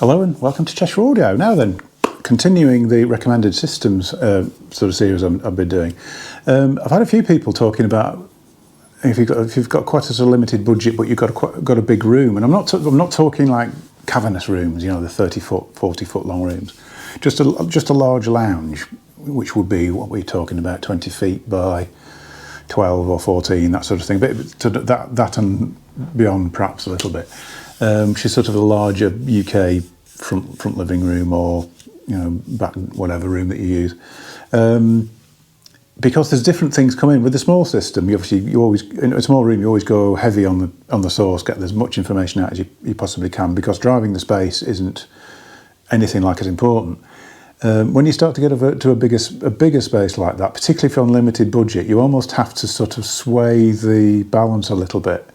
Hello and welcome to Cheshire Audio. Now then, continuing the recommended systems sort of series I've been doing. I've had a few people talking about if you've got quite a sort of limited budget, but you've got a big room, and I'm not talking like cavernous rooms, you know, the 30-foot, 40-foot long rooms. Just a large lounge, which would be what we're talking about, 20 feet by 12 or 14, that sort of thing. But that and beyond, perhaps a little bit. She's sort of a larger UK front living room, or back whatever room that you use. Because there's different things come in with the small system. You always in a small room you always go heavy on the source, get as much information out as you possibly can, because driving the space isn't anything like as important. When you start to get to a bigger space like that, particularly if you're on limited budget, you almost have to sort of sway the balance a little bit.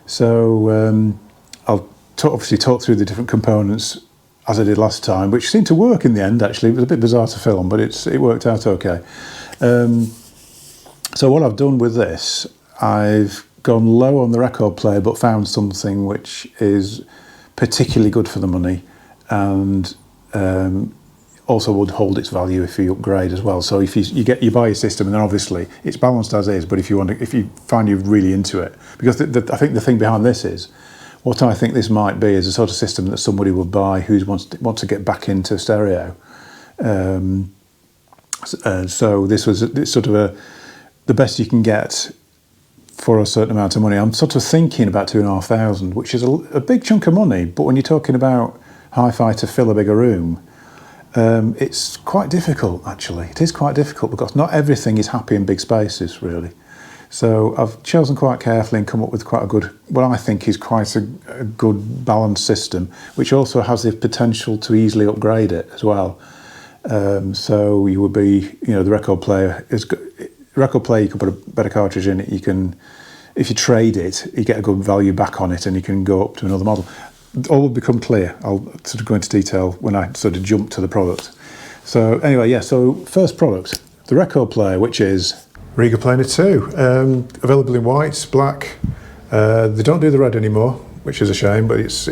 So I'll obviously talk through the different components as I did last time, which seemed to work in the end. Actually, it was a bit bizarre to film, but it worked out okay. So what I've done with this, I've gone low on the record player, but found something which is particularly good for the money, and also would hold its value if you upgrade as well. So if you buy a system, and then obviously it's balanced as is, but if you find you're really into it, because I think the thing behind this is, what I think this might be is a sort of system that somebody would buy who wants to get back into stereo. So this was sort of the best you can get for a certain amount of money. I'm sort of thinking about 2,500, which is a big chunk of money, but when you're talking about hi-fi to fill a bigger room, it's quite difficult, actually. It is quite difficult because not everything is happy in big spaces, really. So I've chosen quite carefully and come up with quite a good, what I think is quite a good balanced system, which also has the potential to easily upgrade it as well. So you would be, the record player you can put a better cartridge in it. You can, if you trade it, you get a good value back on it, and you can go up to another model. All will become clear. I'll sort of go into detail when I sort of jump to the product. So anyway, yeah, so first product, the record player, which is Reco P2, available in white, black. They don't do the red anymore, which is a shame, but it's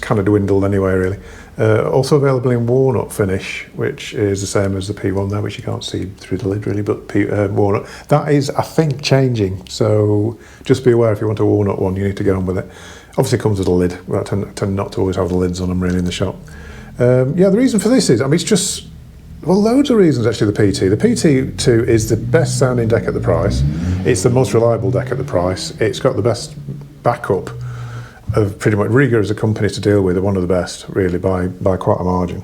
kind of dwindled anyway, really. Also available in walnut finish, which is the same as the P1 there, which you can't see through the lid really, but walnut. That is, I think, changing, so just be aware if you want a walnut one, you need to get on with it. Obviously it comes with a lid, but I tend not to always have the lids on them really in the shop. Yeah, the reason for this is, it's just, well, loads of reasons actually, the P2. The P2 is the best sounding deck at the price. It's the most reliable deck at the price. It's got the best backup of pretty much. Riga as a company to deal with are one of the best, really, by quite a margin.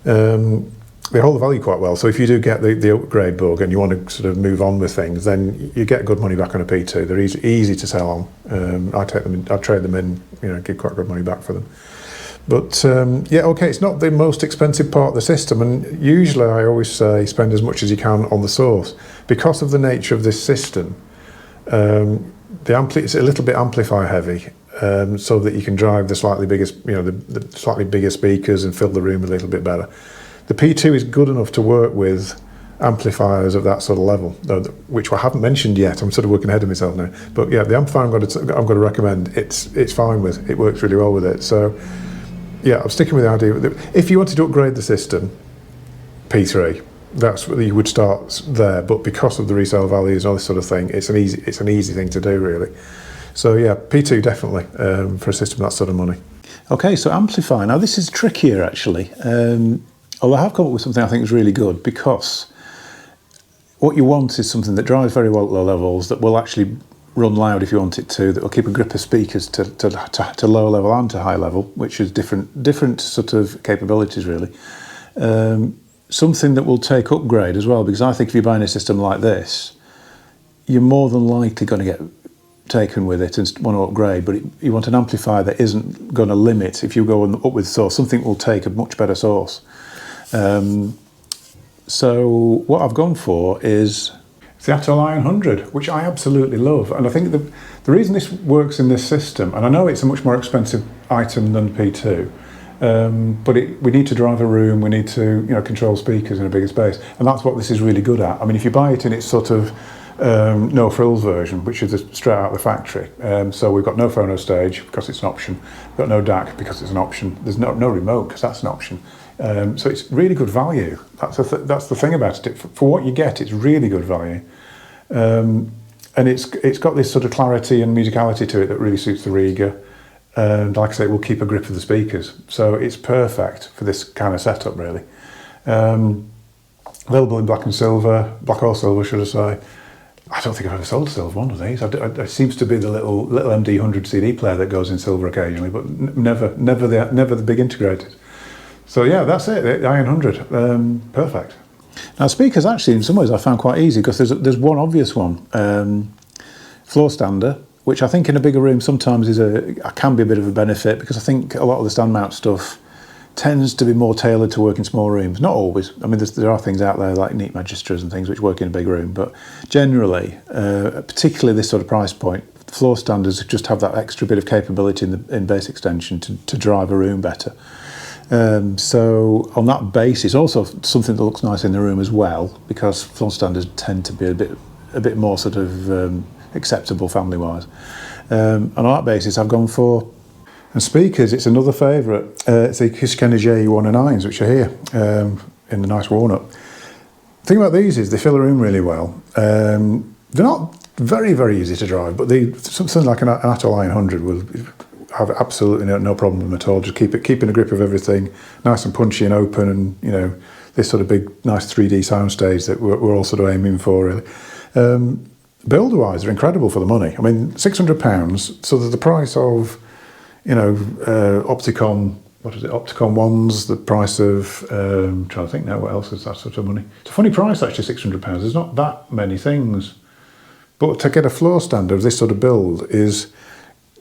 They hold the value quite well, so if you do get the upgrade bug and you want to sort of move on with things, then you get good money back on a P2. They're easy to sell on. I trade them in, get quite good money back for them. But yeah, okay, it's not the most expensive part of the system, and usually I always say spend as much as you can on the source. Because of the nature of this system, it's a little bit amplifier heavy, so that you can drive the slightly bigger, the slightly bigger speakers and fill the room a little bit better. The P2 is good enough to work with amplifiers of that sort of level, which I haven't mentioned yet. I'm sort of working ahead of myself now. But yeah, the amplifier I'm going to recommend, it's fine with. It works really well with it. So yeah, I'm sticking with the idea that if you wanted to upgrade the system, P3, that's what you would start there. But because of the resale values and all this sort of thing, it's an easy thing to do, really. So yeah, P2 definitely for a system that sort of money. Okay, so amplifier. Now this is trickier actually. Although I have come up with something I think is really good, because what you want is something that drives very well at low levels, that will actually run loud if you want it to, that will keep a grip of speakers to lower level and to high level, which is different sort of capabilities really. Something that will take upgrade as well, because I think if you're buying a system like this, you're more than likely going to get taken with it and want to upgrade, but you want an amplifier that isn't going to limit. If you go up with source, something will take a much better source. So what I've gone for is the Atto Lion 100, which I absolutely love, and I think the reason this works in this system, and I know it's a much more expensive item than P2, but we need to drive a room, we need to control speakers in a bigger space, and that's what this is really good at. If you buy it in its sort of no frills version, which is straight out of the factory. So we've got no phono stage because it's an option. We've got no DAC because it's an option. There's no remote because that's an option. So it's really good value. That's the thing about it. For what you get, it's really good value. And it's got this sort of clarity and musicality to it that really suits the Riga. And like I say, it will keep a grip of the speakers. So it's perfect for this kind of setup, really. Available in black and silver, black or silver, should I say. I don't think I've ever sold a silver one of these. It seems to be the little MD100 CD player that goes in silver occasionally, but never the big integrated. So yeah, that's it. The i100, perfect. Now speakers, actually, in some ways, I found quite easy because there's one obvious one, floor stander, which I think in a bigger room sometimes can be a bit of a benefit because I think a lot of the stand mount stuff tends to be more tailored to work in small rooms. Not always. I mean, there are things out there like neat magistras and things which work in a big room, but generally, particularly this sort of price point, floor standers just have that extra bit of capability in bass extension to drive a room better. So on that basis, also something that looks nice in the room as well, because floor standards tend to be a bit more sort of acceptable family-wise. And on that basis, I've gone for. And speakers, it's another favourite. It's the Acoustic Energy AE109s, which are here in the nice walnut. The thing about these is they fill a room really well. They're not very, very easy to drive, but something like an Atoll i100 will have absolutely no problem at all. Just keeping a grip of everything, nice and punchy and open, and you know this sort of big, nice 3D soundstage that we're all sort of aiming for, really. Builder-wise, they're incredible for the money. I mean, £600. So the price of Opticon, what is it? Opticon ones, the price of, I'm trying to think now, what else is that sort of money? It's a funny price, actually, £600. There's not that many things. But to get a floor stand of this sort of build is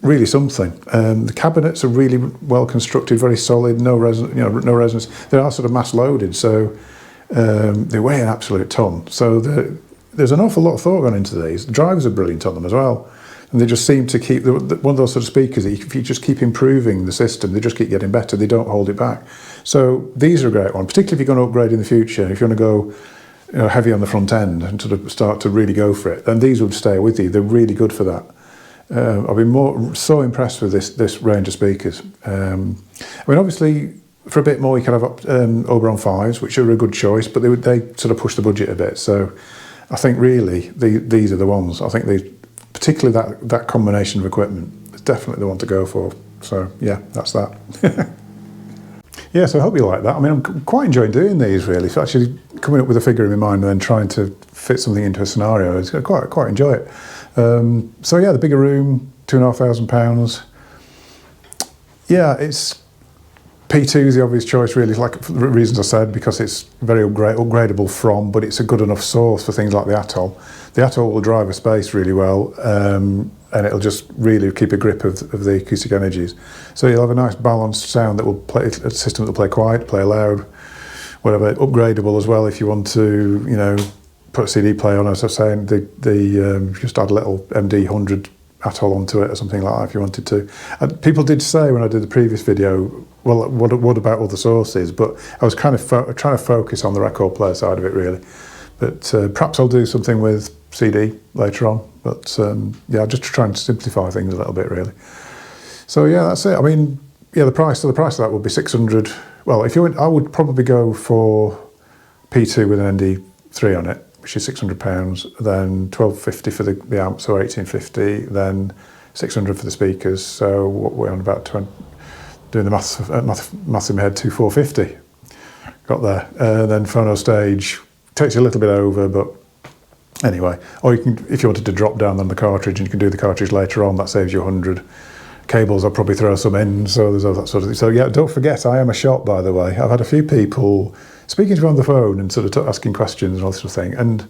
really something. The cabinets are really well constructed, very solid, no resonance. They are sort of mass loaded, so they weigh an absolute ton. So there's an awful lot of thought gone into these. The drivers are brilliant on them as well. And they just seem to keep, one of those sort of speakers that if you just keep improving the system, they just keep getting better, they don't hold it back. So these are a great one, particularly if you're going to upgrade in the future. If you want to go heavy on the front end and sort of start to really go for it, then these would stay with you. They're really good for that. I've been so impressed with this range of speakers. I mean, obviously, for a bit more, you can have Oberon 5s, which are a good choice, but they sort of push the budget a bit. So I think really these are the ones. I think particularly that combination of equipment is definitely the one to go for. So yeah, that's that. Yeah, so I hope you like that. I mean, I'm quite enjoying doing these really. So actually coming up with a figure in my mind and then trying to fit something into a scenario, I quite enjoy it. So yeah, the bigger room, £2,500. Yeah, it's P2 is the obvious choice really, like for the reasons I said, because it's very upgradable from, but it's a good enough source for things like the Atoll. The Atoll will drive a space really well, and it'll just really keep a grip of the acoustic energies. So you'll have a nice balanced sound that will play, a system that will play quiet, play loud, whatever. Upgradable as well if you want to, put a CD player on, as I was saying, just add a little MD100 Atoll onto it or something like that if you wanted to. And people did say when I did the previous video, well, what about other sources? But I was kind of trying to focus on the record player side of it really. But perhaps I'll do something with CD later on. But yeah, just trying to simplify things a little bit really. So yeah, that's it. I mean, yeah, the price of that would be 600. Well, I would probably go for P2 with an ND3 on it, which is £600, then £1,250 for the amp, so £1,850, then £600 for the speakers. So what we're on about doing the maths in my head, £2,450. Got there. Then phono stage takes you a little bit over, but anyway. Or you can, if you wanted to drop down on the cartridge, and you can do the cartridge later on, that saves you 100. Cables, I'll probably throw some in, so there's all that sort of thing. So yeah, don't forget, I am a shop, by the way. I've had a few people speaking to me on the phone and sort of asking questions and all this sort of thing, and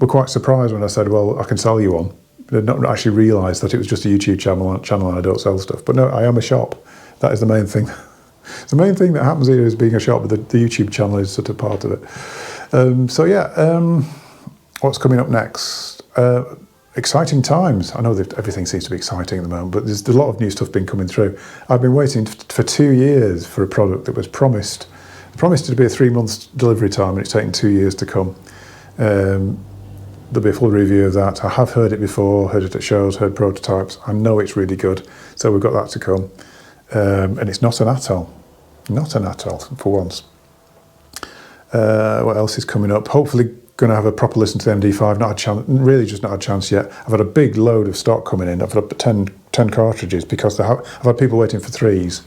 were quite surprised when I said, well, I can sell you one. They'd not actually realised that it was just a YouTube channel and I don't sell stuff. But no, I am a shop. That is the main thing. The main thing that happens here is being a shop, but the YouTube channel is sort of part of it. So yeah, what's coming up next? Exciting times. I know that everything seems to be exciting at the moment, but there's a lot of new stuff been coming through. I've been waiting for 2 years for a product that was promised to be a 3 month delivery time, and it's taken 2 years to come. there'll be a full review of that. I have heard it before, heard it at shows, heard prototypes. I know it's really good, so we've got that to come. And it's not an atoll. Not an atoll, for once. What else is coming up? Hopefully going to have a proper listen to the MD5. Not a chance, really just not a chance yet. I've had a big load of stock coming in. I've had 10 cartridges because I've had people waiting for 3s.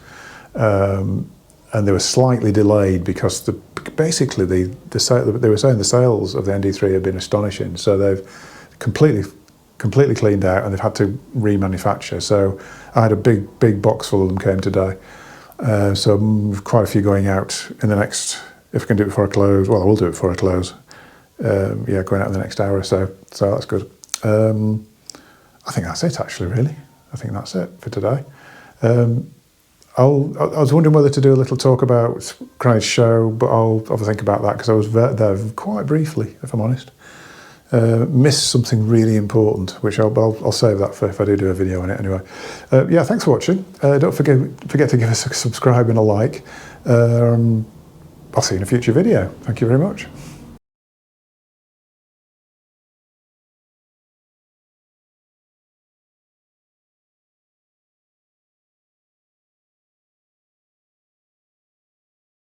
And they were slightly delayed because basically they were saying the sales of the ND3 have been astonishing. So they've completely cleaned out and they've had to remanufacture. So I had a big box full of them came today. So quite a few going out in the next, if I can do it before I close, well, I will do it before I close. Yeah, going out in the next hour or so. So that's good. I think that's it actually, really. I think that's it for today. I was wondering whether to do a little talk about Craig's show, but I'll have a think about that because I was there quite briefly, if I'm honest. Missed something really important, which I'll save that for if I do a video on it anyway. Yeah, thanks for watching. Don't forget to give us a subscribe and a like. I'll see you in a future video. Thank you very much.